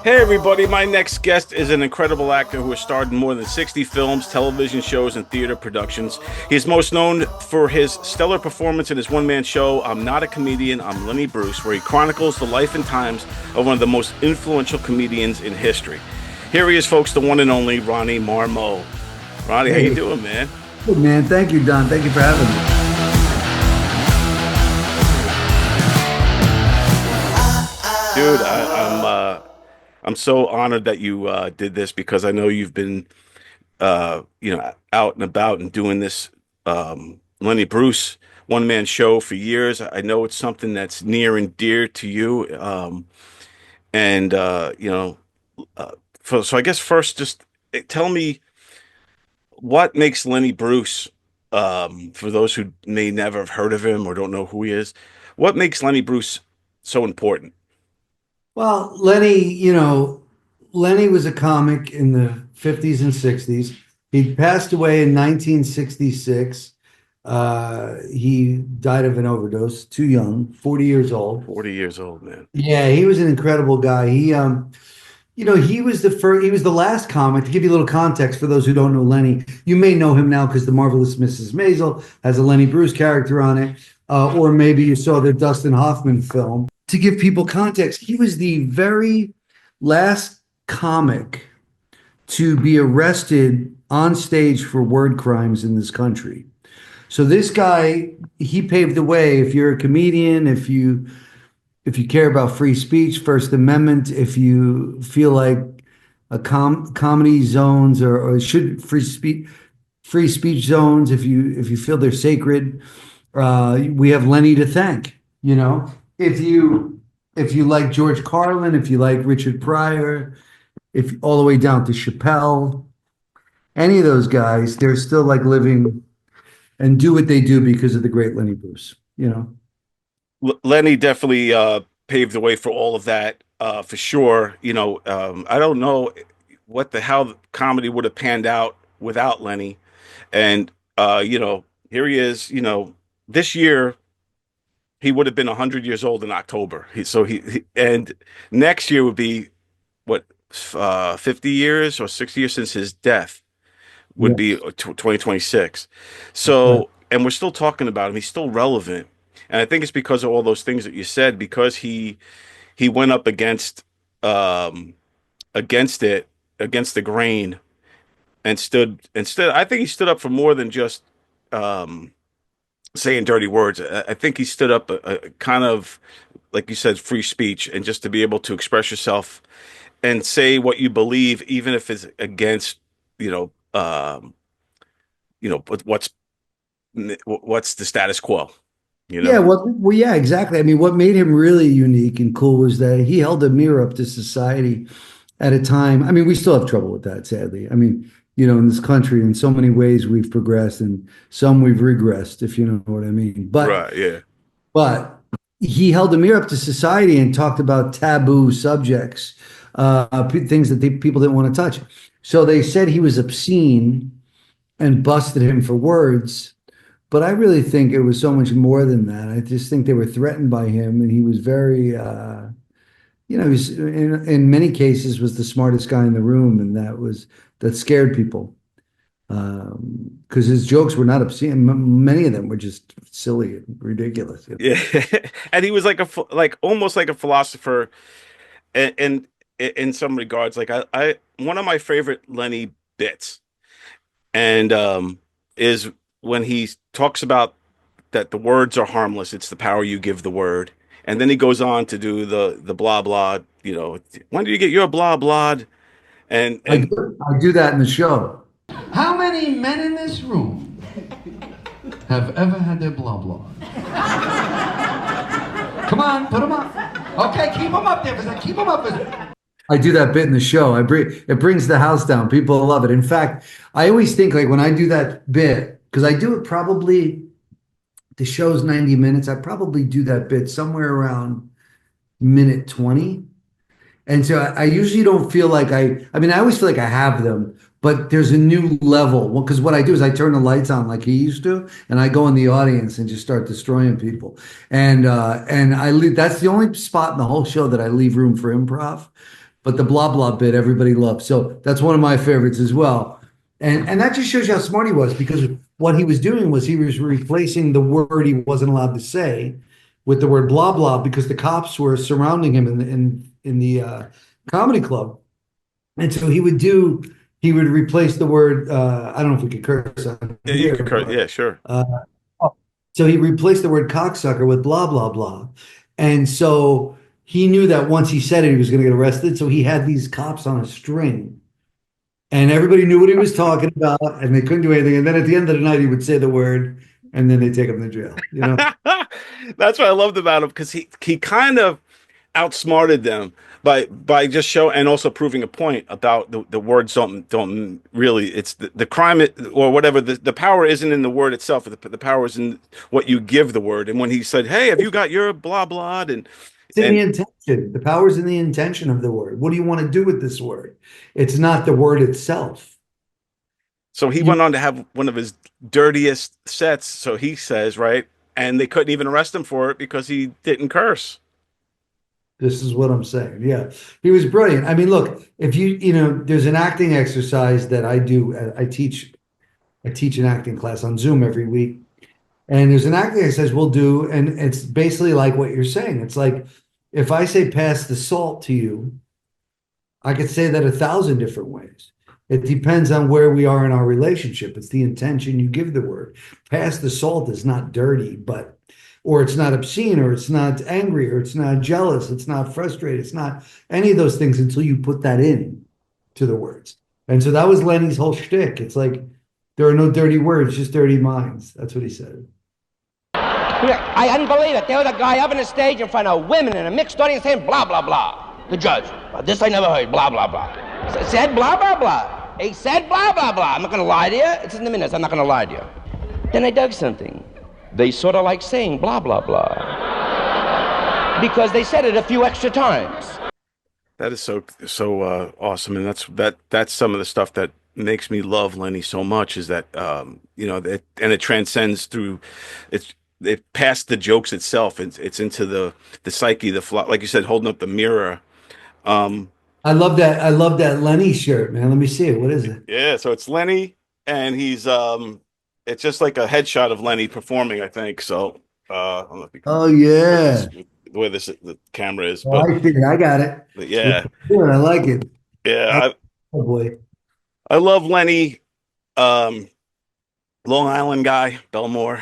Hey everybody, my next guest is an incredible actor who has starred in more than 60 films, television shows, and theater productions. He is most known for his stellar performance in his one-man show, I'm Not a Comedian, I'm Lenny Bruce, where he chronicles the life and times of one of the most influential comedians in history. Here he is, folks, the one and only Ronnie Marmo. Ronnie, how you Hey, doing, man? good man. Thank you, Don. Thank you for having me. Dude, I'm so honored that you did this because I know you've been out and about and doing this Lenny Bruce one man show for years. I know it's something that's near and dear to you. And uh, so I guess first, just tell me what makes Lenny Bruce, for those who may never have heard of him or don't know who he is, what makes Lenny Bruce so important? Well, Lenny was a comic in the 50s and 60s. He passed away in 1966. He died of an overdose, too young, 40 years old. 40 years old, man. Yeah, he was an incredible guy. He was the first, he was the last comic. To give you a little context for those who don't know Lenny, you may know him now because The Marvelous Mrs. Maisel has a Lenny Bruce character on it, or maybe you saw the Dustin Hoffman film. To give people context, he was the very last comic to be arrested on stage for word crimes in this country. So this guy, he paved the way. If you're a comedian, if you care about free speech, First Amendment, if you feel like a comedy zones or should free speech zones, if you feel they're sacred, we have Lenny to thank. If you like George Carlin, if you like Richard Pryor, if all the way down to Chappelle, any of those guys, they're still like living and do what they do because of the great Lenny Bruce. Lenny definitely paved the way for all of that, for sure. I don't know how comedy would have panned out without Lenny. And here he is. This year he would have been 100 years old in October. And next year would be what, 50 years or 60 years since his death would be Yes. 2026. That's right. So, and we're still talking about him. He's still relevant. And I think it's because of all those things that you said, because he went up um against it, against the grain, and I think he stood up for more than just um saying dirty words. I think he stood up a kind of, like you said, free speech, and just to be able to express yourself and say what you believe, even if it's against, you know, um, what's the status quo, you Yeah, know? well, yeah, exactly. I mean, what made him really unique and cool was that he held a mirror up to society at a time. I mean, we still have trouble with that, sadly. I mean, in this country, in so many ways, we've progressed and some we've regressed, if you know what I mean. But Right, yeah. but he held a mirror up to society and talked about taboo subjects, things that people didn't want to touch. So they said he was obscene and busted him for words. But I really think it was so much more than that. I just think they were threatened by him, and he was very, he's in many cases was the smartest guy in the room, and that scared people because his jokes were not obscene. Many of them were just silly and ridiculous. Yeah. And he was like almost like a philosopher, and in some regards, like I one of my favorite Lenny bits, and is when he talks about that the words are harmless. It's the power you give the word. And then he goes on to do the blah blah. When do you get your blah blah? And and I do that in the show. How many men in this room have ever had their blah blah? Come on, put them up. Okay, keep them up there. Keep them up. I do that bit in the show. It brings the house down. People love it. In fact, I always think like when I do that bit, because I do it probably the show's 90 minutes. I probably do that bit somewhere around minute 20. And so I usually don't feel like I mean, I always feel like I have them, but there's a new level. Well, because what I do is I turn the lights on like he used to, and I go in the audience and just start destroying people. And I leave, that's the only spot in the whole show that I leave room for improv. but the blah blah bit everybody loved. So that's one of my favorites as well. And that just shows you how smart he was, because what he was doing was he was replacing the word he wasn't allowed to say with the word blah blah, because the cops were surrounding him in the comedy club. And so he would replace the word, I don't know if we could curse on Yeah, you here, could cut. but Yeah, sure. uh, so he replaced the word cocksucker with blah blah blah. And so he knew that once he said it, he was going to get arrested. So he had these cops on a string, and everybody knew what he was talking about, and they couldn't do anything. And then at the end of the night, he would say the word, and then they take him to jail. You know, That's what I loved about him, because he kind of outsmarted them by just show and also proving a point about the words don't really, it's the crime or whatever, the power isn't in the word itself, the power is in what you give the word. And when he said, hey, have you got your blah blah, it's in the and intention. The power's in the intention of the word. What do you want to do with this word? It's not the word itself. so he You, went on to have one of his dirtiest sets, so he says, right? And they couldn't even arrest him for it because he didn't curse. this is what I'm saying. Yeah, he was brilliant. I mean, look, if there's an acting exercise that I do. I teach an acting class on Zoom every week. And there's an acting exercise we'll do, and it's basically like what you're saying. It's like if I say pass the salt to you, I could say that 1,000 different ways. It depends on where we are in our relationship. It's the intention you give the word. Pass the salt is not dirty, or it's not obscene, or it's not angry, or it's not jealous, it's not frustrated, it's not any of those things until you put that in to the words. And so that was Lenny's whole shtick. It's like there are no dirty words, just dirty minds. That's what he said. Yeah, I couldn't believe it. There was a guy up on the stage in front of women in a mixed audience saying blah, blah, blah. The judge, this I never heard, blah, blah, blah. Said blah, blah, blah. He said blah, blah, blah. I'm not going to lie to you. It's in the minutes. I'm not going to lie to you. Then I dug something. They sort of like saying blah, blah, blah. Because they said it a few extra times. That is so awesome, and that's some of the stuff that makes me love Lenny so much, is that and it transcends through, it past the jokes itself. It's into the psyche, like you said, holding up the mirror. Um, I love that. I love that Lenny shirt, man. Let me see it. What is it? yeah, so it's Lenny, and it's just like a headshot of Lenny performing, I think. So I don't know if you can Oh with this yeah. the way the camera is, Oh, I see it. I got it. but It's yeah, good. I like it. Oh, yeah, oh, boy. I love Lenny. Um, Long Island guy, Belmore.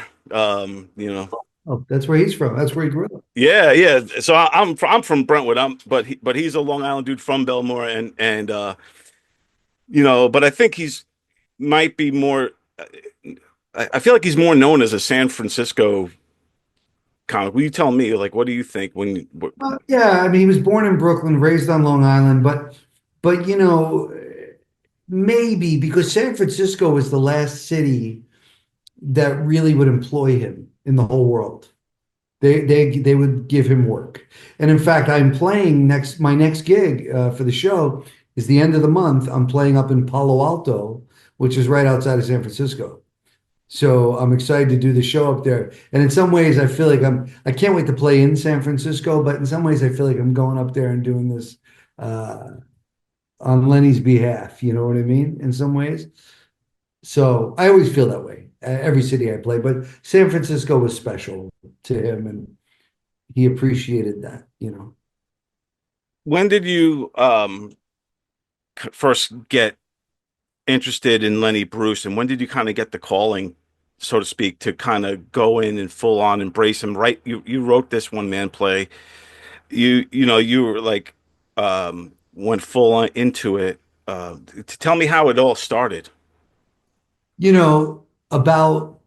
Oh, that's where he's from. That's where he grew up. Yeah, yeah. So I'm from Brentwood. But he's a Long Island dude from Belmore, but I think he's might be more. I feel like he's more known as a San Francisco comic. Will you tell me, like, what do you think Yeah, I mean, he was born in Brooklyn, raised on Long Island, but maybe because San Francisco was the last city that really would employ him in the whole world. They would give him work. And in fact, I'm playing my next gig for the show is the end of the month. I'm playing up in Palo Alto, which is right outside of San Francisco. So I'm excited to do the show up there. And in some ways, I feel like I can't wait to play in San Francisco, but in some ways, I feel like I'm going up there and doing this uh, on Lenny's behalf. You know what I mean? In some ways. So I always feel that way, every city I play, but San Francisco was special to him, and he appreciated that, you know. when did you first get interested in Lenny Bruce, and when did you kind of get the calling, so to speak, to kind of go in and full on embrace him? Right, you wrote this one man play. You were like went full on into it. To tell me how it all started. About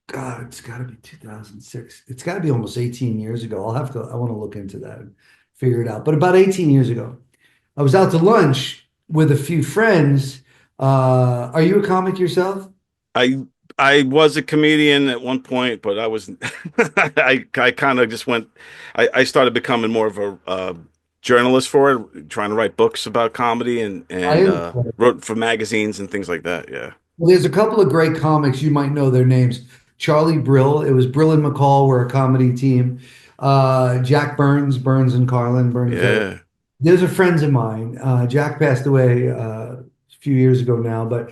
God, it's got to be 2006. It's got to be almost 18 years ago. I want to look into that and figure it out. But about 18 years ago, I was out to lunch with a few friends. Are you a comic yourself? I I was a comedian at one point, but I was I kind of just went. I started becoming more of a journalist for it, trying to write books about comedy and I wrote for magazines and things like that. Yeah. Well, there's a couple of great comics. You might know their names. Charlie Brill. It was Brill and McCall were a comedy team. Jack Burns, Burns and Carlin, Burns. Yeah. those are friends of mine. Jack passed away a few years ago now, but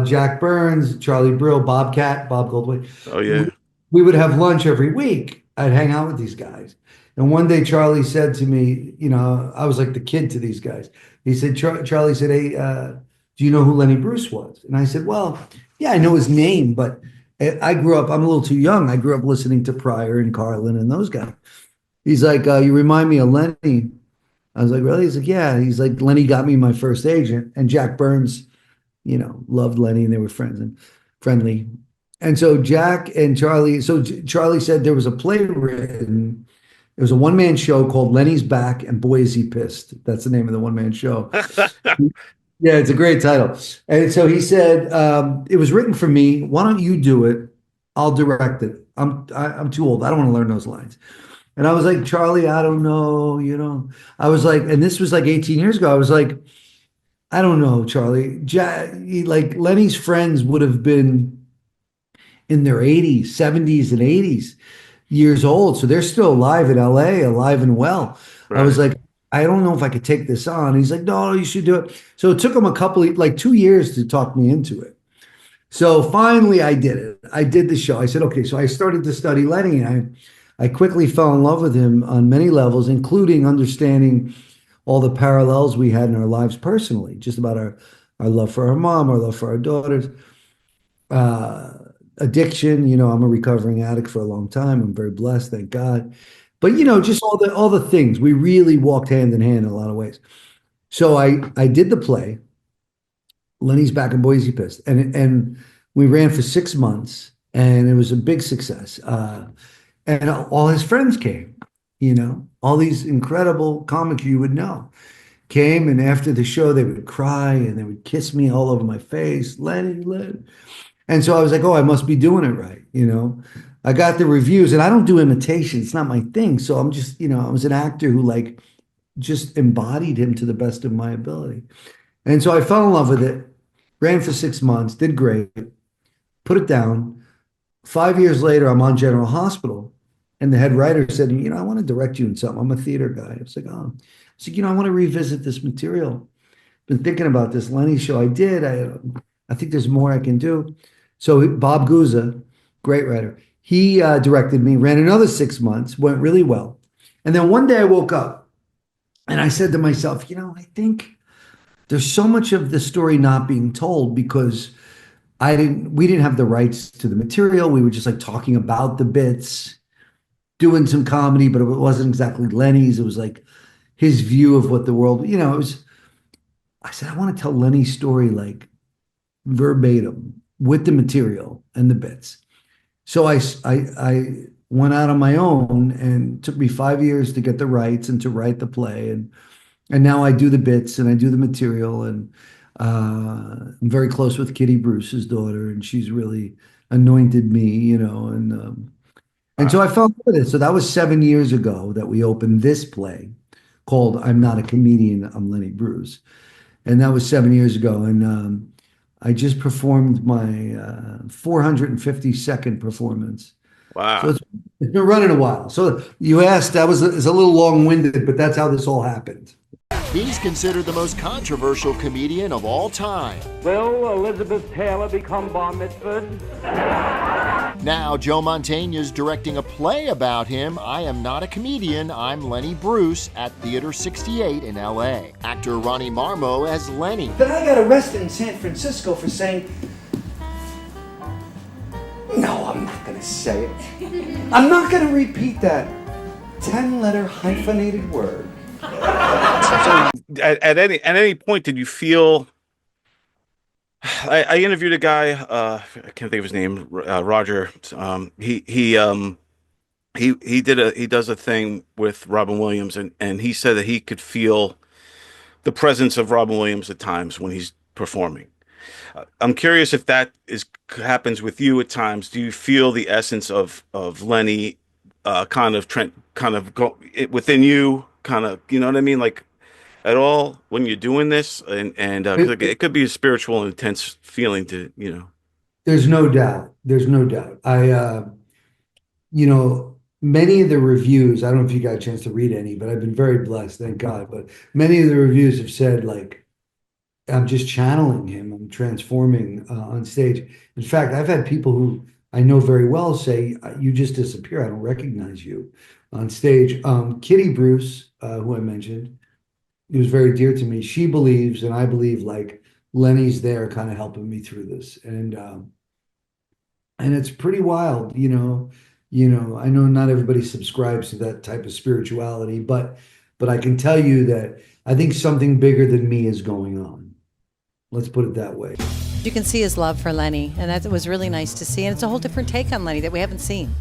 Jack Burns, Charlie Brill, Bob Goldway. Oh We, yeah. we would have lunch every week. I'd hang out with these guys. And one day Charlie said to me, I was like the kid to these guys. He said, Charlie said, hey, do you know who Lenny Bruce was? And I said, well, yeah, I know his name, but I grew up, I'm a little too young. I grew up listening to Pryor and Carlin and those guys. He's like, you remind me of Lenny. I was like, really? He's like, yeah. He's like, Lenny got me my first agent, and Jack Burns, loved Lenny, and they were friends and friendly. And so Jack and Charlie, Charlie said there was a play written. It was a one-man show called Lenny's Back and Boy Is He Pissed. That's the name of the one-man show. Yeah, it's a great title. And so he said, it was written for me. Why don't you do it? I'll direct it. I'm too old. I don't want to learn those lines. And I was like, Charlie, I don't know, I was like, and this was like 18 years ago. I was like, I don't know, Charlie. Like Lenny's friends would have been in their 80s, 70s, and 80s years old. So they're still alive in LA, alive and well. I was Right. like, I don't know if I could take this on. He's like, no, you should do it. So it took him like 2 years to talk me into it. So finally I did it. I did the show. I said, okay. So I started to study Lenny, and I quickly fell in love with him on many levels, including understanding all the parallels we had in our lives personally, just about our love for our mom, our love for our daughters, uh, addiction. I'm a recovering addict for a long time. I'm very blessed, thank God. But just all the things. We really walked hand in hand in a lot of ways. So I did the play, Lenny's Back in Boise Pissed, and we ran for 6 months, and it was a big success. And all his friends came, all these incredible comics you would know came, and after the show they would cry and they would kiss me all over my face, Lenny, Lenny. And so I was like, oh, I must be doing it right. I got the reviews, and I don't do imitation. It's not my thing. So I'm just, I was an actor who like just embodied him to the best of my ability. And so I fell in love with it, ran for 6 months, did great, put it down. 5 years later, I'm on General Hospital, and the head writer said, I want to direct you in something. I'm a theater guy. I was like, oh, I was like, I want to revisit this material. Been thinking about this Lenny show. I did. I think there's more I can do. So Bob Guza, great writer, he directed me, ran another 6 months, went really well. And then one day I woke up and I said to myself, I think there's so much of the story not being told because we didn't have the rights to the material. We were just like talking about the bits, doing some comedy, but it wasn't exactly Lenny's. It was like his view of what the world, it was, I said, I want to tell Lenny's story like verbatim with the material and the bits. So I went out on my own, and it took me 5 years to get the rights and to write the play. And now I do the bits and I do the material, and I'm very close with Kitty Bruce's daughter, and she's really anointed me, and so Wow. I fell in love with it. So that was 7 years ago that we opened this play called I'm Not a Comedian, I'm Lenny Bruce. And that was 7 years ago. And I just performed my 452nd performance. So Wow. it's been running a while. So you asked, that was is a little long-winded, but that's how this all happened. He's considered the most controversial comedian of all time. Will Elizabeth Taylor become bar mitzvahed? Now, Joe Mantegna's directing a play about him, I Am Not a Comedian, I'm Lenny Bruce, at Theater 68 in LA. Actor Ronnie Marmo as Lenny. Then I got arrested in San Francisco for saying, no, I'm not going to say it. I'm not going to repeat that 10-letter hyphenated word. At any point did you feel I interviewed a guy, I can't think of his name, Roger. He does a thing with Robin Williams, and he said that he could feel the presence of Robin Williams at times when he's performing. I'm curious if that is happens with you at times. Do you feel the essence of Lenny, kind of Trent, kind of within you, kind of, you know what I mean, like at all when you're doing this, and 'cause it could be a spiritual and intense feeling to. There's no doubt. There's no doubt. You know, many of the reviews, I don't know if you got a chance to read any, but I've been very blessed, thank God. But many of the reviews have said like I'm just channeling him. I'm transforming on stage. In fact, I've had people who I know very well say, "You just disappear. I don't recognize you on stage." Kitty Bruce, who I mentioned, who was very dear to me. She believes, and I believe, like Lenny's there, kind of helping me through this, and it's pretty wild, you know. I know not everybody subscribes to that type of spirituality, but I can tell you that I think something bigger than me is going on. Let's put it that way. You can see his love for Lenny, and that was really nice to see. And it's a whole different take on Lenny that we haven't seen.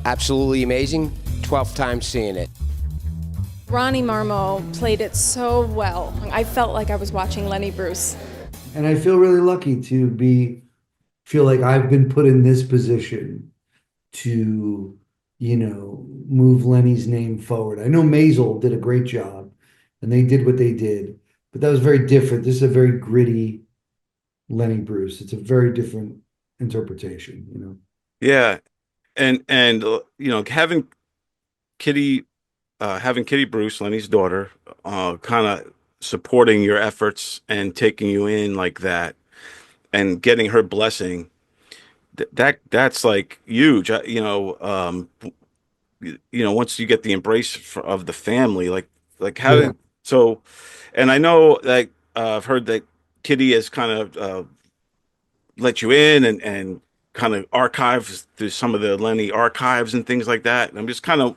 Absolutely amazing. 12th time seeing it. Ronnie Marmo played it so well. I felt like I was watching Lenny Bruce. And I feel really lucky to feel like I've been put in this position to, move Lenny's name forward. I know Maisel did a great job and they did what they did, but that was very different. This is a very gritty Lenny Bruce. It's a very different interpretation. Yeah, and Kitty, having Kitty Bruce, Lenny's daughter, kind of supporting your efforts and taking you in like that, and getting her blessing. That's like huge. Once you get the embrace of the family, like how Yeah. did so, and I know that I've heard that Kitty has kind of let you in and kind of archives through some of the Lenny archives and things like that. And I'm just kind of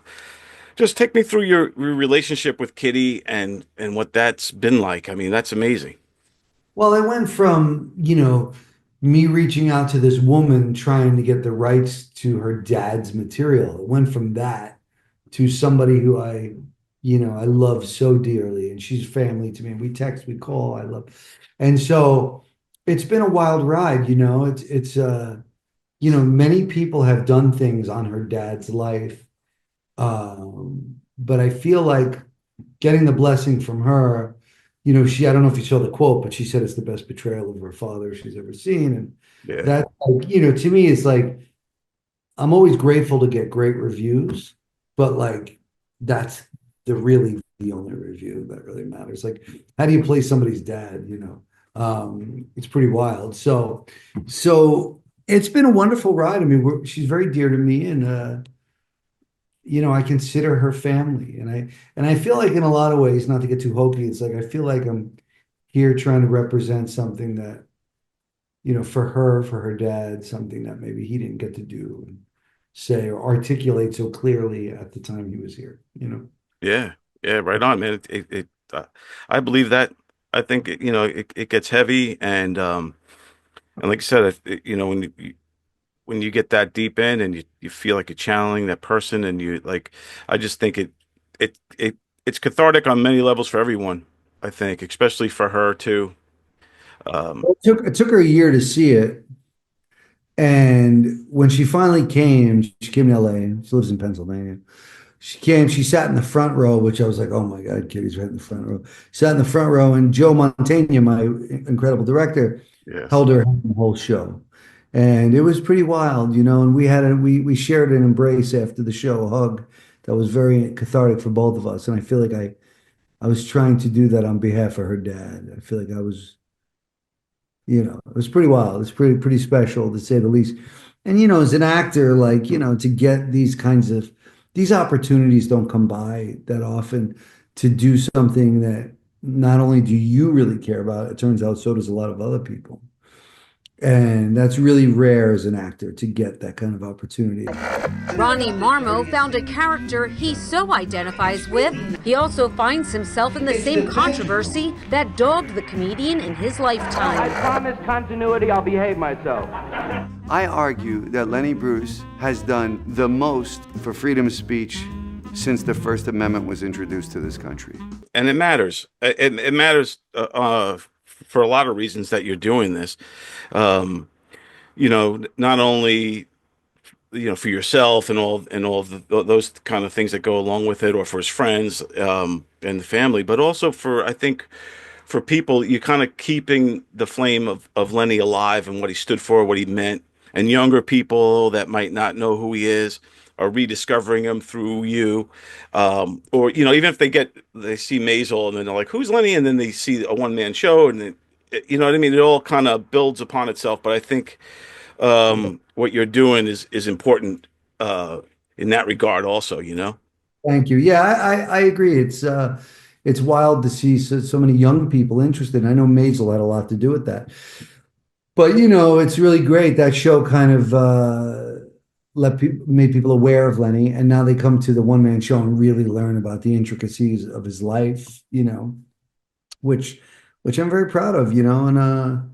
just take me through your relationship with Kitty and what that's been like. I mean, that's amazing. Well, it went from, me reaching out to this woman trying to get the rights to her dad's material. It went from that to somebody who I love so dearly, and she's family to me. We text, we call, I love. And so it's been a wild ride, many people have done things on her dad's life. But I feel like getting the blessing from her, I don't know if you saw the quote, but she said it's the best betrayal of her father she's ever seen. And Yeah, that, like, to me, it's like, I'm always grateful to get great reviews, but like, that's the only review that really matters. Like, how do you play somebody's dad, it's pretty wild. So it's been a wonderful ride. I mean, she's very dear to me, and, I consider her family, and I feel like in a lot of ways, not to get too hokey, it's like I feel like I'm here trying to represent something that, for her dad, something that maybe he didn't get to do and say or articulate so clearly at the time he was here. yeah, yeah. Right on, man. I believe that. I think it gets heavy, and like I said, when you get that deep in and you feel like you're channeling that person, and you like, I just think it's cathartic on many levels for everyone. I think, especially for her too. Um, It took her a year to see it, and when she finally came, she came to LA. She lives in Pennsylvania. She came, she sat in the front row, which I was like, oh my God, Kitty's right in the front row. Sat in the front row, and Joe Mantegna, my incredible director, yes, held her hand the whole show. And it was pretty wild, and we shared an embrace after the show, a hug that was very cathartic for both of us. And I feel like I was trying to do that on behalf of her dad. I feel like I was, it was pretty wild. It's pretty special to say the least. And as an actor, like, to get these opportunities don't come by that often, to do something that not only do you really care about, it turns out so does a lot of other people. And that's really rare as an actor to get that kind of opportunity. Ronnie Marmo found a character he so identifies with. He also finds himself in the same controversy that dogged the comedian in his I lifetime. promise continuity, I'll behave myself. I argue that Lenny Bruce has done the most for freedom of speech since the First Amendment was introduced to this country. and it matters. It matters for a lot of reasons that you're doing this. Not only for yourself and all of those kind of things that go along with it, or for his friends and the family, but also for, I think, for people, you kind of keeping the flame of Lenny alive and what he stood for, what he meant, and younger people that might not know who he is. are rediscovering him through you, or even if they see Maisel and then they're like, "Who's Lenny?" and then they see a one man show, and then, you know what I mean. It all kind of builds upon itself. But I think what you're doing is important in that regard, also. Thank you. Yeah, I agree. It's wild to see so many young people interested. I know Maisel had a lot to do with that. But it's really great. That show kind of made people aware of Lenny, and now they come to the one man show and really learn about the intricacies of his life, which I'm very proud of, and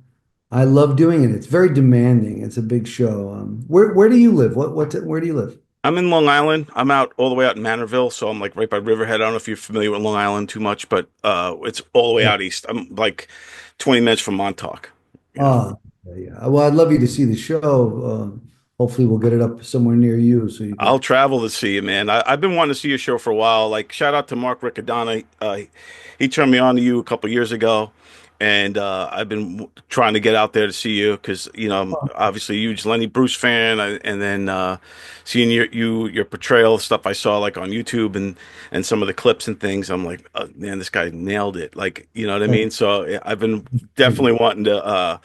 I love doing it. It's very demanding. It's a big show. Where do you live? Where do you live? I'm in Long Island. I'm out all the way out in Manorville, so I'm like right by Riverhead. I don't know if you're familiar with Long Island too much, but it's all the way out east. I'm like 20 minutes from Montauk. Oh, yeah. Well, I'd love you to see the show. Hopefully, we'll get it up somewhere near you, so you I'll can. travel to see you, man. I've been wanting to see your show for a while. Like, shout out to Mark Riccadonna. He turned me on to you a couple years ago, and I've been trying to get out there to see you because I'm obviously a huge Lenny Bruce fan. And then seeing your portrayal stuff I saw like on YouTube and some of the clips and things, I'm like, oh, man, this guy nailed it. Like, you know what I mean? So yeah, I've been definitely wanting to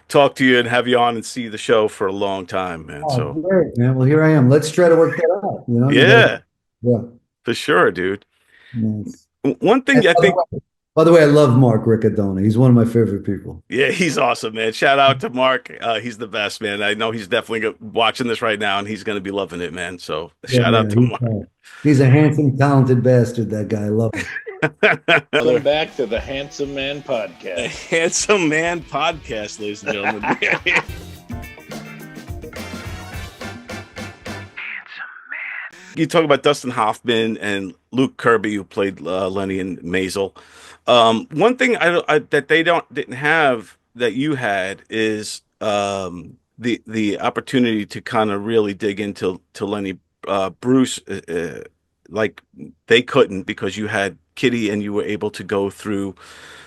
talk to you and have you on and see the show for a long time, man. Oh, So great, man. Well, here I am. Let's try to work that out. You got yeah, yeah. for sure, dude. Nice. One And thing I think, by the way, I love Mark Riccadonna. He's one of my favorite people. yeah, he's awesome, man. Shout out to Mark. He's the best, man. I know he's definitely watching this right now, and he's going to be loving it, man. So Yeah, shout out man. to Mark. He's a handsome, talented bastard. That guy. I love him. Welcome back to the Handsome Man The Podcast. Handsome Man Podcast, ladies and gentlemen. You talk about Dustin Hoffman and Luke Kirby, who played Lenny and Maisel. One thing that they didn't have that you had is the opportunity to kind of really dig into Lenny Bruce, like they couldn't because you had Kitty and you were able to go through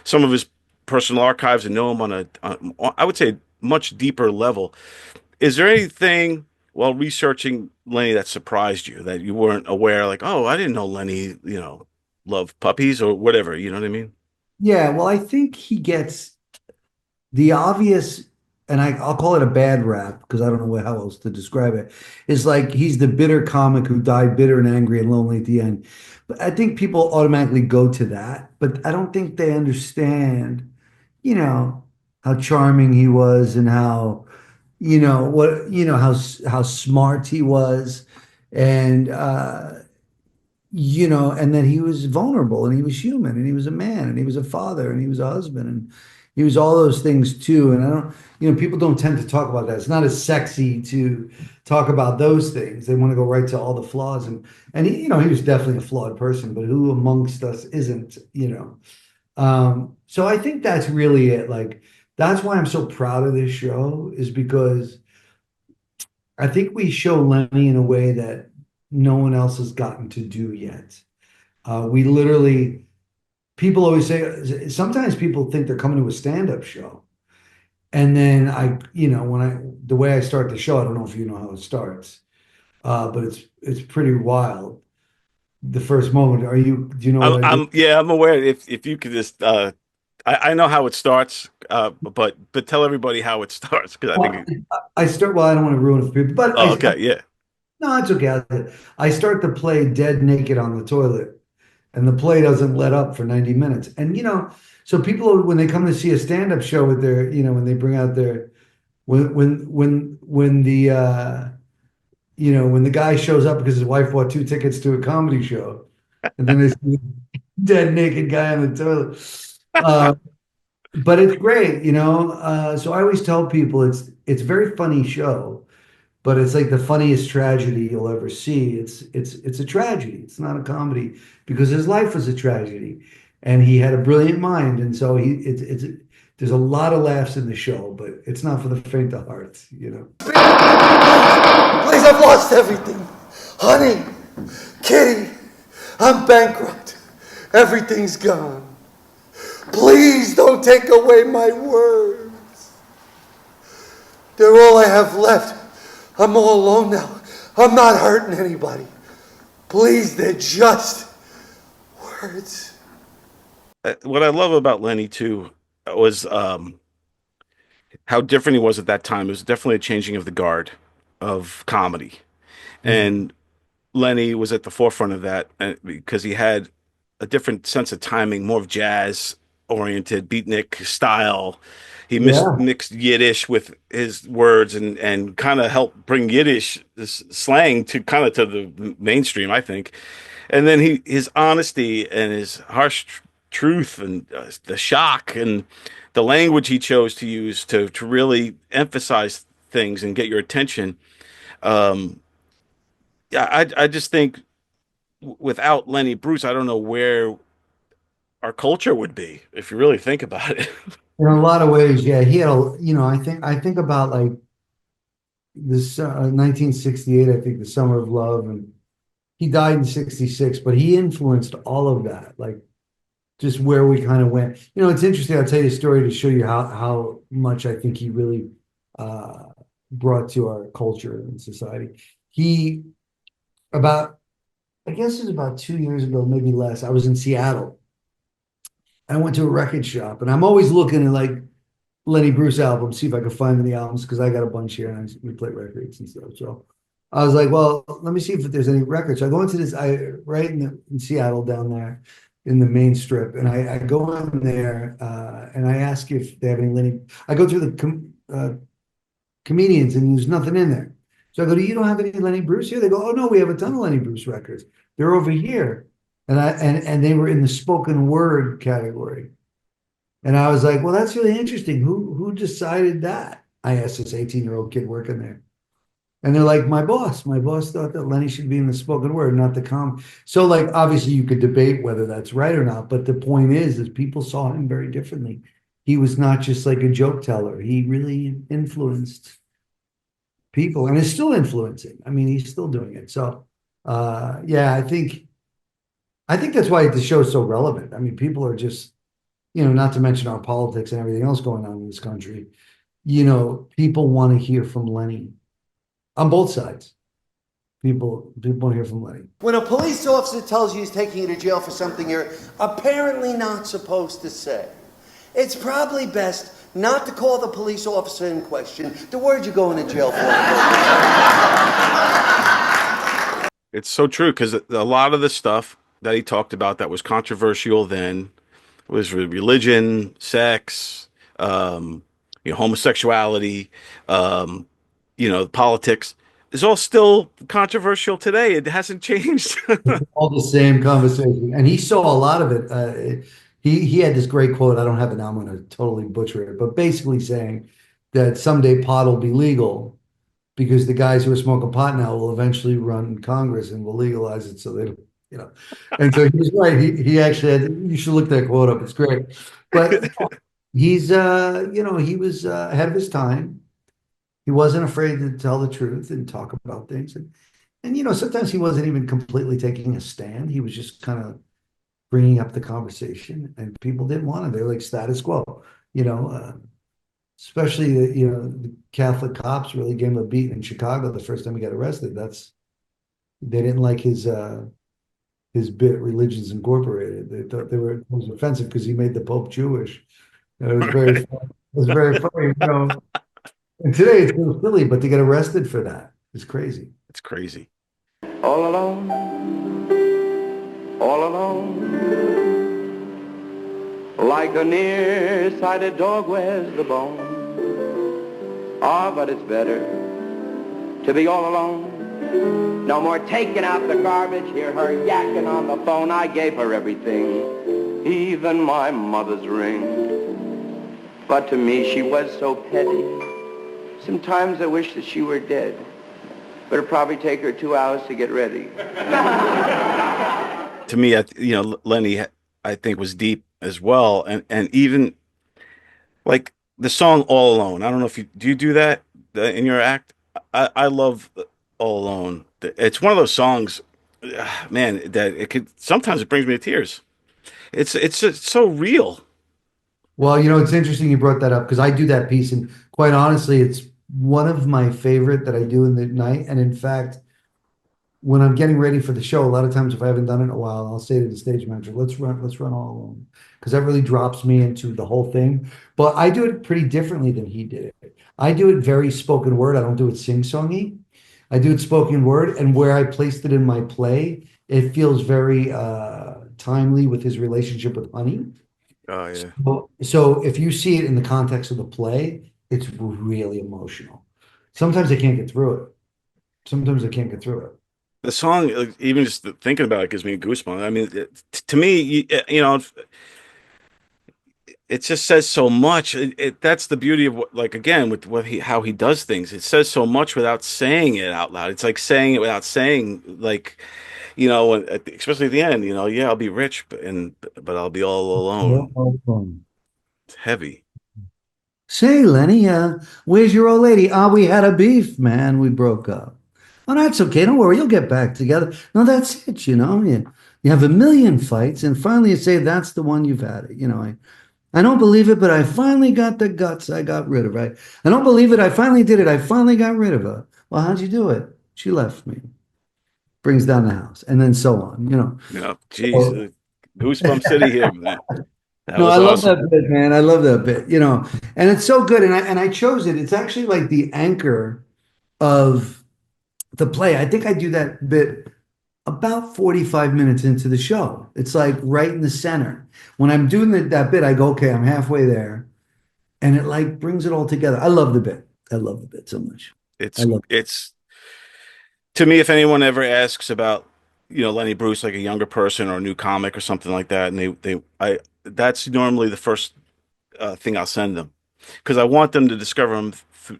some of his personal archives and know him on I would say much deeper level. Is there anything while researching Lenny that surprised you that you weren't aware, like, oh, I didn't know Lenny, loved puppies or whatever, you know what I mean? Yeah. Well, I think he gets the obvious, and I'll call it a bad rap because I don't know how else to describe it. Is like he's the bitter comic who died bitter and angry and lonely at the end. But I think people automatically go to that, but I don't think they understand, how charming he was and how, how smart he was, and and that he was vulnerable and he was human and he was a man and he was a father and he was a husband and he was all those things too. And I don't, people don't tend to talk about that. It's not as sexy to talk about those things. They want to go right to all the flaws. And he was definitely a flawed person, but who amongst us isn't? So I think that's really it. Like, that's why I'm so proud of this show, is because I think we show Lenny in a way that no one else has gotten to do yet. We literally, people always say, sometimes people think they're coming to a stand-up show. And then the way I start the show, I don't know if you know how it starts, but it's pretty wild. The first moment, do you know what I do? I'm aware. If you could just, I know how it starts, but tell everybody how it starts because I think. Well, I don't want to ruin it for people, but Oh, okay, yeah. No, it's okay. I start the play dead naked on the toilet, and the play doesn't let up for 90 minutes. And so people, when they come to see a stand-up show with their, when they bring out their, when the guy shows up because his wife bought 2 tickets to a comedy show, and then they see a dead naked guy on the toilet. But it's great, so I always tell people it's a very funny show, but it's like the funniest tragedy you'll ever see. It's a tragedy. It's not a comedy because his life was a tragedy, and he had a brilliant mind, and so there's a lot of laughs in the show, but it's not for the faint of heart. Please, I've lost everything. Honey, Kitty, I'm bankrupt. Everything's gone. Please don't take away my words. They're all I have left. I'm all alone now. I'm not hurting anybody. Please, they're just words. What I love about Lenny too was how different he was at that time. It was definitely a changing of the guard of comedy, and Lenny was at the forefront of that because he had a different sense of timing, more of jazz oriented beatnik style. He Yeah. mixed Yiddish with his words and kind of helped bring Yiddish this slang to kind of to the mainstream, I think. And then his honesty and his harsh truth and the shock and the language he chose to use to really emphasize things and get your attention. Um, yeah, I just think without Lenny Bruce, I don't know where our culture would be if you really think about it. In a lot of ways, yeah, he had a, I think about like this 1968, I think the Summer of Love, and he died in 66, but he influenced all of that, like just where we kind of went. It's interesting. I'll tell you a story to show you how much I think he really uh, brought to our culture and society. He, about, I guess it was about 2 years ago, maybe less, I was in Seattle. I went to a record shop, and I'm always looking at like Lenny Bruce albums, see if I could find any albums because I got a bunch here and we play records and stuff. So I was like, well, let me see if there's any records. So I go into this, right in Seattle down there in the main strip, and I go in there and I ask if they have any Lenny. I go through the comedians, and there's nothing in there. So I go, you don't have any Lenny Bruce here? They go, oh no, we have a ton of Lenny Bruce records. They're over here. And they were in the spoken word category. And I was like, well, that's really interesting. Who decided that? I asked this 18-year-old kid working there. And they're like, my boss. My boss thought that Lenny should be in the spoken word, not the com. So like, obviously you could debate whether that's right or not, but the point is people saw him very differently. He was not just like a joke teller. He really influenced people and is still influencing. I mean, he's still doing it. So yeah, I think that's why the show is so relevant. I mean, people are just, not to mention our politics and everything else going on in this country. People want to hear from Lenny on both sides. People want to hear from Lenny. When a police officer tells you he's taking you to jail for something you're apparently not supposed to say, it's probably best not to call the police officer in question the word you're going to jail for. It's so true because a lot of the stuff that he talked about that was controversial then was religion, sex, homosexuality, politics is all still controversial today. It hasn't changed. All the same conversation, and he saw a lot of it. He had this great quote. I don't have it now. I'm going to totally butcher it, but basically saying that someday pot will be legal because the guys who are smoking pot now will eventually run Congress and will legalize it. So they, and so he's right. He actually had. You should look that quote up. It's great. But he's, he was ahead of his time. He wasn't afraid to tell the truth and talk about things. And sometimes he wasn't even completely taking a stand. He was just kind of bringing up the conversation, and people didn't want it. They're like status quo, especially the Catholic cops really gave him a beat in Chicago the first time he got arrested. They didn't like his bit Religions Incorporated. They thought it was offensive because he made the Pope Jewish. It was very fun. It was very funny. And today it's so silly, but to get arrested for that is crazy. It's crazy. All alone, all alone, like a near-sighted dog wears the bone. Ah, but it's better to be all alone. No more taking out the garbage, hear her yakking on the phone. I gave her everything, even my mother's ring. But to me she was so petty. Sometimes I wish that she were dead, but it'd probably take her 2 hours to get ready. To me, Lenny, I think was deep as well, and even like the song "All Alone." I don't know if you do that in your act. I love "All Alone." It's one of those songs, man, that it could sometimes it brings me to tears. It's just so real. Well, it's interesting you brought that up because I do that piece, and quite honestly, it's one of my favorite that I do in the night. And in fact, when I'm getting ready for the show, a lot of times if I haven't done it in a while, I'll say to the stage manager, let's run all alone. Because that really drops me into the whole thing. But I do it pretty differently than he did it. I do it very spoken word. I don't do it sing-songy. I do it spoken word, and where I placed it in my play, it feels very timely with his relationship with Honey. Oh yeah. So if you see it in the context of the play, it's really emotional. Sometimes I can't get through it. Sometimes I can't get through it. The song, even just thinking about it, gives me goosebumps. I mean, to me, you know, it just says so much. That's the beauty of what, like again, with what how he does things. It says so much without saying it out loud. It's like saying it without saying, like, you know, especially at the end, you know, yeah, I'll be rich, but I'll be all alone. It's heavy. Say, Lenny, where's your old lady? Ah, we had a beef, man. We broke up. Oh, that's okay. Don't worry. You'll get back together. No, that's it. You have a million fights, and finally you say that's the one you've had it. I don't believe it, but I finally got the guts. I got rid of her. I don't believe it. I finally did it. I finally got rid of her. Well, how'd you do it? She left me. Brings down the house, and then so on. You know, geez, Goosebump City here, man. That No, I was love awesome. that bit, man. I love that bit. And it's so good. And I chose it. It's actually like the anchor of the play. I think I do that bit about 45 minutes into the show. It's like right in the center. When I'm doing that bit, I go, okay, I'm halfway there. And it like brings it all together. I love the bit. I love the bit so much. I love it. It's to me, if anyone ever asks about, you know, Lenny Bruce, like a younger person or a new comic or something like that, and that's normally the first thing I'll send them because I want them to discover him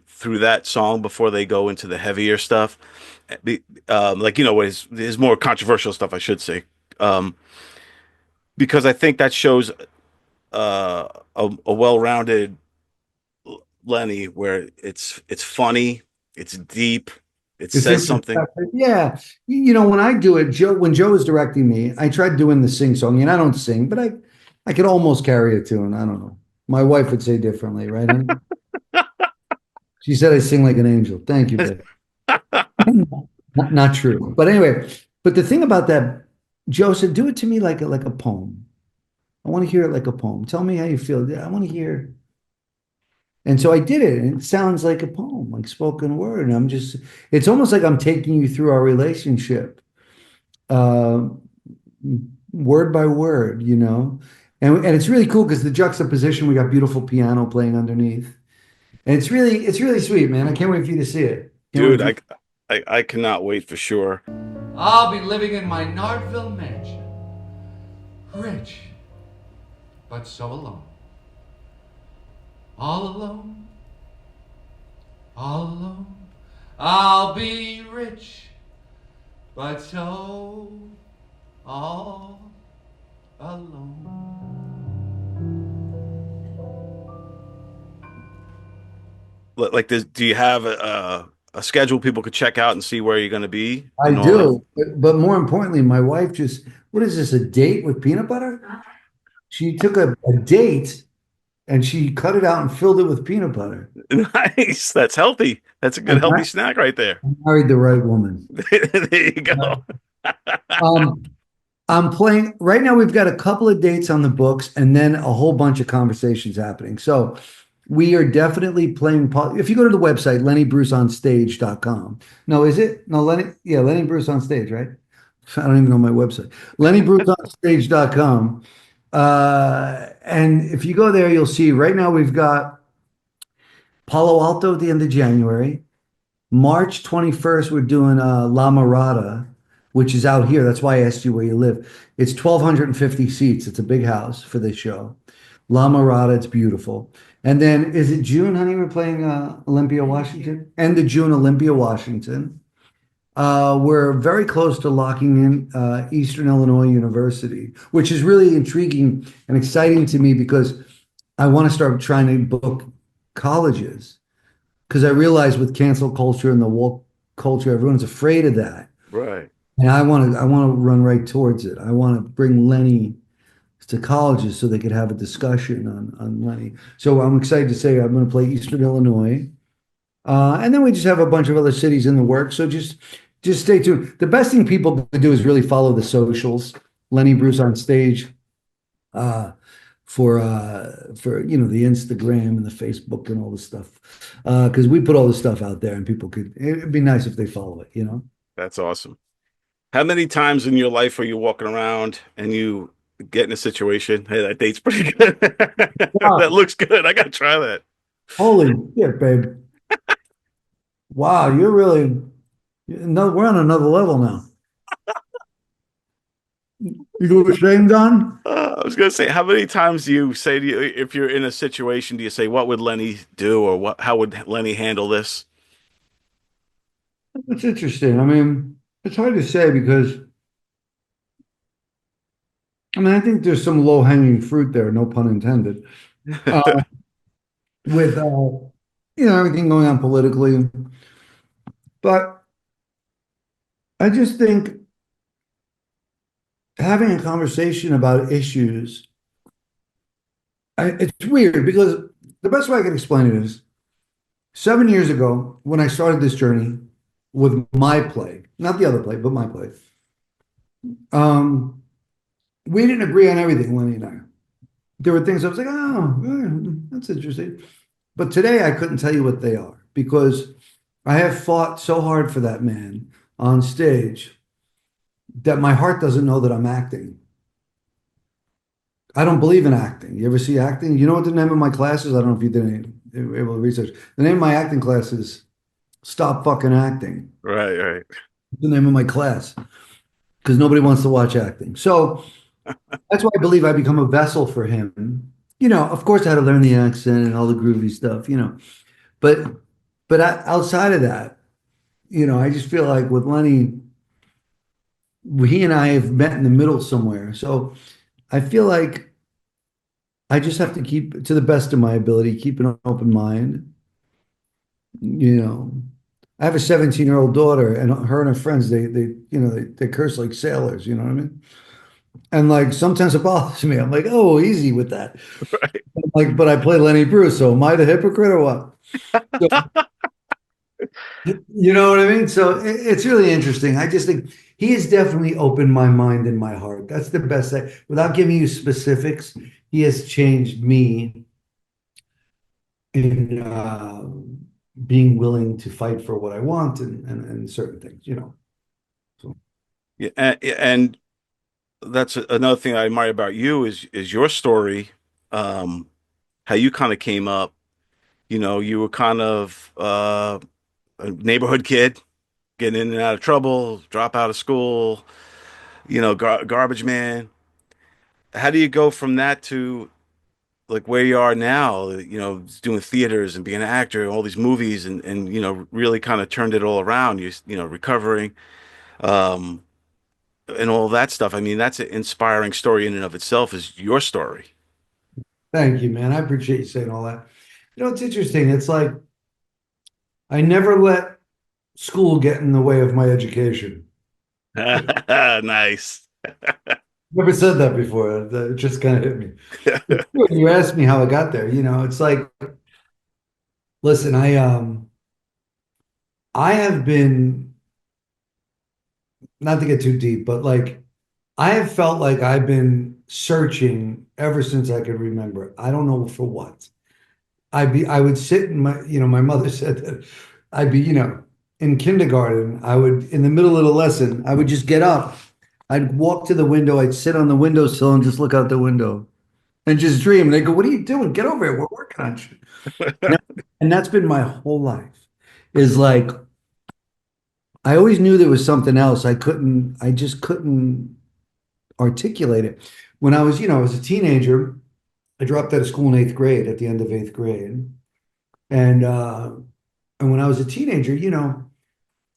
through that song before they go into the heavier stuff. Like, you know, what his more controversial stuff, I should say. Um, because I think that shows a well-rounded Lenny where it's funny, it's deep, it It's says something. introspective. Yeah. When I do it, when Joe was directing me, I tried doing the sing song, and I don't sing, but I could almost carry a tune. I don't know. My wife would say differently, right? Honey? She said I sing like an angel. Thank you, babe. Not true. But anyway, but the thing about that, Joe said, do it to me like a poem. I want to hear it like a poem. Tell me how you feel. I want to hear. And so I did it, and it sounds like a poem, like spoken word. And it's almost like I'm taking you through our relationship, uh, word by word. And it's really cool because the juxtaposition, we got beautiful piano playing underneath. And it's really sweet, man. I can't wait for you to see it. Dude, I cannot wait for sure. I'll be living in my Nardville mansion. Rich, but so alone. All alone. All alone. I'll be rich, but so all alone. Like this, do you have a schedule people could check out and see where you're going to be I and all that? do, but more importantly, my wife what is this, a date with peanut butter? She took a date and she cut it out and filled it with peanut butter. Nice. That's healthy. That's a good I healthy snack right there. married the right woman. There you go. Um, I'm playing right now. We've got a couple of dates on the books and then a whole bunch of conversations happening. So we are definitely playing. If you go to the website, lennybruceonstage.com. No, is it? No, Lenny Bruce on stage, right? I don't even know my website. lennybruceonstage.com. And if you go there, you'll see right now we've got Palo Alto at the end of January. March 21st, we're doing La Mirada, which is out here. That's why I asked you where you live. It's 1,250 seats. It's a big house for this show. La Mirada, it's beautiful. And then is it June, honey? We're playing Olympia, Washington? End of June, Olympia, Washington. We're very close to locking in Eastern Illinois University, which is really intriguing and exciting to me because I want to start trying to book colleges because I realize with cancel culture and the woke culture, everyone's afraid of that. Right. And I want to run right towards it. I want to bring Lenny to colleges so they could have a discussion on Lenny. So I'm excited to say I'm going to play Eastern Illinois. And then we just have a bunch of other cities in the works. So just just stay tuned. The best thing people can do is really follow the socials. Lenny Bruce on stage, uh, for the Instagram and the Facebook and all this stuff. Because we put all this stuff out there and people could it'd be nice if they follow it, you know? That's awesome. How many times in your life are you walking around and you get in a situation? Hey, that date's pretty good. That Wow. looks good. I gotta try that. Holy shit, babe. Wow, you're really no, we're on another level now. You go with Shane Don? I was gonna say, how many times do you say to you, if you're in a situation, do you say, "What would Lenny do?" or "What? How would Lenny handle this?" That's interesting. I mean, it's hard to say because I think there's some low-hanging fruit there, no pun intended. Uh, with everything going on politically. But I just think having a conversation about issues, it's weird because the best way I can explain it is 7 years ago when I started this journey with my play, not the other play, but my play. Um, we didn't agree on everything, Lenny and I. There were things I was like, oh, that's interesting. But today I couldn't tell you what they are because I have fought so hard for that man on stage that my heart doesn't know that I'm acting. I don't believe in acting. You ever see acting? You know what the name of my class is? I don't know if you did able to research. The name of my acting class is Stop Fucking Acting. Right, right. The name of my class because nobody wants to watch acting. So that's why I believe I become a vessel for him. Of course, I had to learn the accent and all the groovy stuff. But outside of that, I just feel like with Lenny, he and I have met in the middle somewhere. So I feel like I just have to keep, to the best of my ability, keep an open mind. You know, I have a 17-year-old daughter, and her and her friends, they curse like sailors. You know what I mean? And like sometimes it bothers me. I'm like, oh, easy with that. Right. Like, but I play Lenny Bruce, so am I the hypocrite or what? So, you know what I mean? So it's really interesting. I just think he has definitely opened my mind and my heart. That's the best thing. Without giving you specifics, he has changed me in being willing to fight for what I want and certain things. So Yeah, and that's another thing I admire about you is your story, um, how you kind of came up. You were kind of a neighborhood kid, getting in and out of trouble, drop out of school, garbage man. How do you go from that to like where you are now, doing theaters and being an actor and all these movies and really kind of turned it all around, recovering, um, and all that stuff. I mean, that's an inspiring story in and of itself is your story. thank you, man. I appreciate you saying all that. It's interesting. It's like I never let school get in the way of my education. Nice. Never said that before. It just kind of hit me. You asked me how I got there. It's like, listen, I have been, not to get too deep, but like I have felt like I've been searching ever since I could remember. I don't know for what. I would sit in my mother said that I'd be, in kindergarten, I would, in the middle of the lesson, I would just get up. I'd walk to the window, I'd sit on the windowsill and just look out the window and just dream. And they go, "What are you doing? Get over here. We're working on you." And that's been my whole life. Is like I always knew there was something else. I just couldn't articulate it. When I was a teenager, I dropped out of school in eighth grade at the end of eighth grade. And when I was a teenager,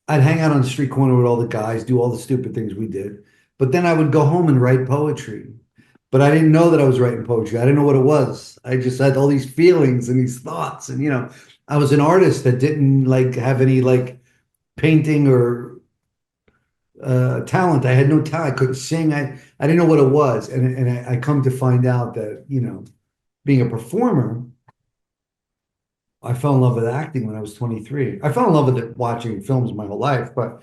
I'd hang out on the street corner with all the guys, do all the stupid things we did. But then I would go home and write poetry. But I didn't know that I was writing poetry. I didn't know what it was. I just had all these feelings and these thoughts. And, I was an artist that didn't like have any like painting or talent. I had no talent. I couldn't sing. I didn't know what it was. And I come to find out that, being a performer, I fell in love with acting when I was 23. I fell in love with it watching films my whole life, but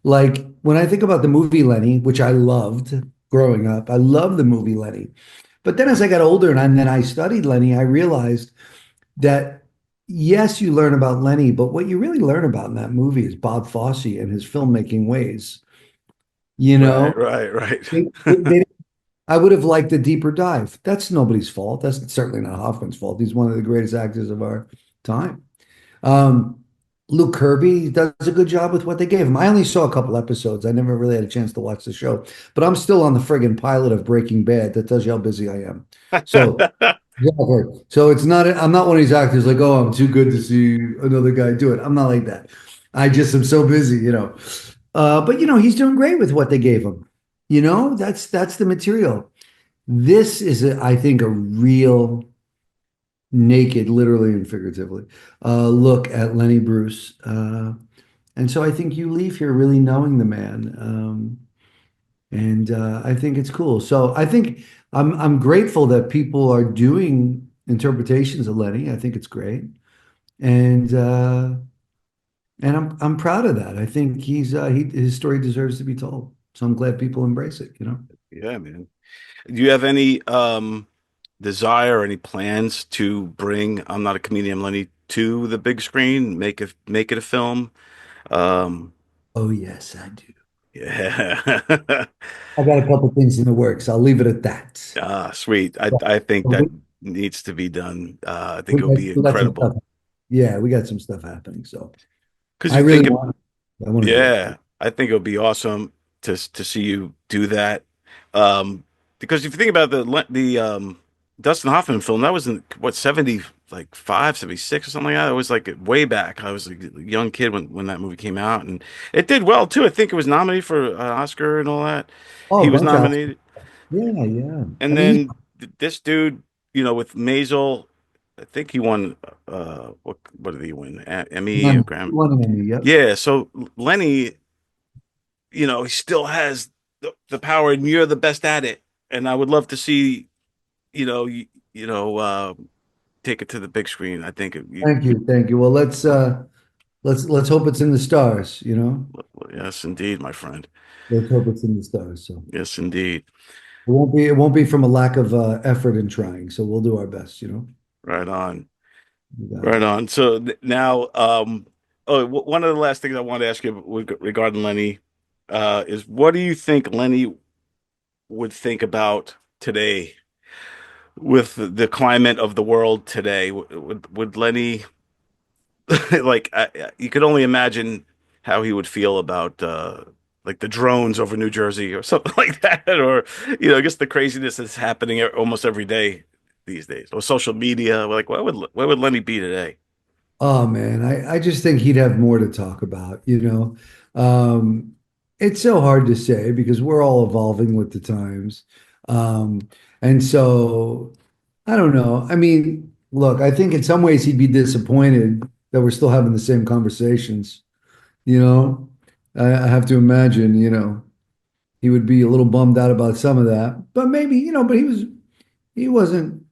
Like when I think about the movie Lenny, which I loved growing up, I loved the movie Lenny. But then as I got older and then I studied Lenny, I realized that yes, you learn about Lenny, but what you really learn about in that movie is Bob Fosse and his filmmaking ways. You Right, know, right, right. they I would have liked a deeper dive. That's nobody's fault. That's certainly not Hoffman's fault. He's one of the greatest actors of our time. Um, Luke Kirby does a good job with what they gave him. I only saw a couple episodes. I never really had a chance to watch the show, but I'm still on the friggin' pilot of Breaking Bad. That tells you how busy I am. So, exactly. So it's not, I'm not one of these actors like, oh, I'm too good to see another guy do it. I'm not like that. I just am so busy, you know. But he's doing great with what they gave him. That's the material. This is, I think, a real naked, literally and figuratively, look at Lenny Bruce. And so I think you leave here really knowing the man. And I think it's cool. So I think I'm grateful that people are doing interpretations of Lenny. I think it's great. And I'm proud of that. I think his story deserves to be told. So I'm glad people embrace it. Yeah, man. Do you have any desire or any plans to bring I'm Not a Comedian Lenny to the big screen, make it a film? Um, Oh yes, I do. yeah. I got a couple things in the works. I'll leave it at that. Ah, sweet. I think But that needs to be done. I think we it would got, be we got some stuff. incredible. Yeah, we got some stuff happening. So Because I you really think want. I want to do it. Yeah, I think it would be awesome to see you do that. Because if you think about the Dustin Hoffman film, that was in what 70 like 76 or something like that. It was like way back. I was a young kid when that movie came out, and it did well too. I think it was nominated for an Oscar and all that. Oh, He a was bunch of. nominated, Yeah, yeah. I and mean, then this dude, with Maisel, I think he won. What did he win? Emmy or he Grammy? won an Emmy. Yep. Yeah. So Lenny, he still has the power, and you're the best at it. And I would love to see, you know, uh, take it to the big screen. I think Thank you, thank you. Well, let's hope it's in the stars. yes, indeed, my friend. Let's hope it's in the stars. So Yes, indeed. it won't be from a lack of effort in trying. So we'll do our best. Right on. You got it. Right on. So now, one of the last things I want to ask you regarding Lenny, is what do you think Lenny would think about today with the climate of the world today? Would Lenny like you could only imagine how he would feel about like the drones over New Jersey or something like that, or just the craziness that's happening almost every day these days, or social media. Like, where would Lenny be today? Oh man, I just think he'd have more to talk about. Um, it's so hard to say because we're all evolving with the times. Um, and so I don't know. I mean, look, I think in some ways he'd be disappointed that we're still having the same conversations. You know, I have to imagine, he would be a little bummed out about some of that, but maybe, but he wasn't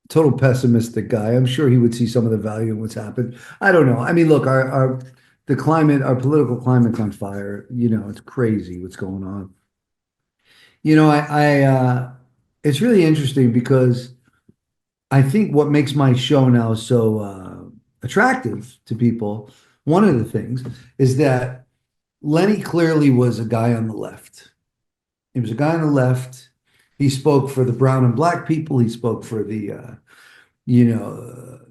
total pessimistic guy. I'm sure he would see some of the value in what's happened. I don't know. I mean, look, the climate, our political climate's on fire. It's crazy what's going on. It's really interesting because I think what makes my show now so attractive to people, one of the things is that Lenny clearly was a guy on the left. He was a guy on the left. He spoke for the brown and black people. He spoke for the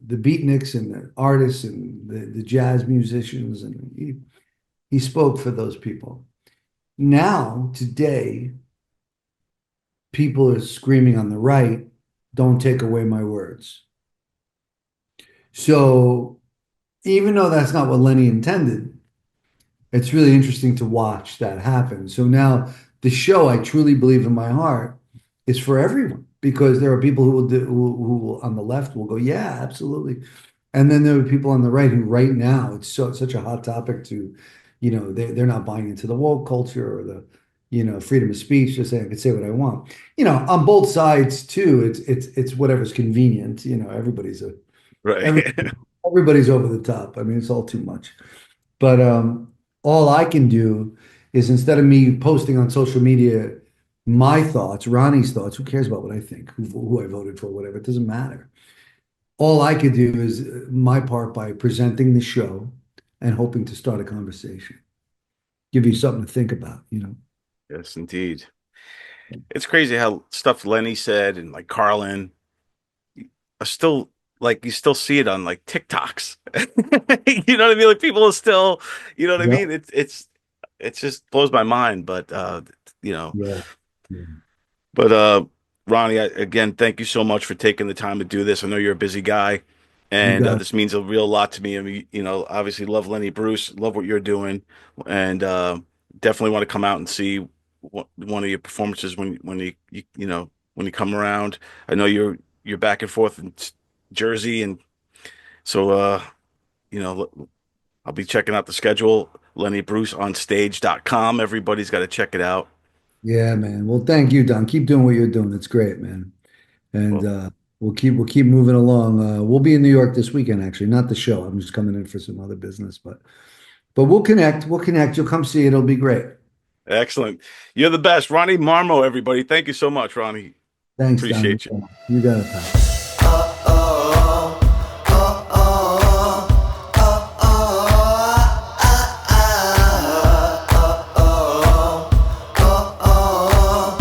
beatniks and the artists and the jazz musicians, and he spoke for those people. Now, today, people are screaming on the right, don't take away my words. So even though that's not what Lenny intended, it's really interesting to watch that happen. So now the show, I truly believe in my heart, is for everyone because there are people who on the left will go, yeah, absolutely. And then there are people on the right who right now it's such a hot topic to, they're not buying into the woke culture or the, freedom of speech, just saying I can say what I want. On both sides too, it's whatever's convenient. Right. Everybody's over the top. I mean, it's all too much. But all I can do is instead of me posting on social media my thoughts, Ronnie's thoughts, who cares about what I think, who I voted for, whatever, it doesn't matter. All I could do is my part by presenting the show and hoping to start a conversation, give you something to think about, you know. Yes, indeed. It's crazy how stuff Lenny said and like Carlin are still like you still see it on like TikToks. You know what I mean? Like people are still, you know what I Yeah. mean? It just blows my mind. But you know, Yeah. Yeah. but Ronnie, again, thank you so much for taking the time to do this. I know you're a busy guy, You and got it. this means a real lot to me. I mean, you know, obviously love Lenny Bruce, love what you're doing, and definitely want to come out and see one of your performances when you know when you come around. I know you're back and forth in Jersey, and so you know, I'll be checking out the schedule. LennyBruceOnStage.com. Everybody's got to check it out. Yeah, man. Well, thank you, Don. Keep doing what you're doing. It's great, man. And Well, we'll keep moving along. We'll be in New York this weekend, actually, not the show. I'm just coming in for some other business, but we'll connect. We'll connect. You'll come see it. It'll be great. excellent. You're the best. Ronnie Marmo, everybody. Thank you so much, Ronnie. Thanks, Don. Appreciate you. You got it, pal.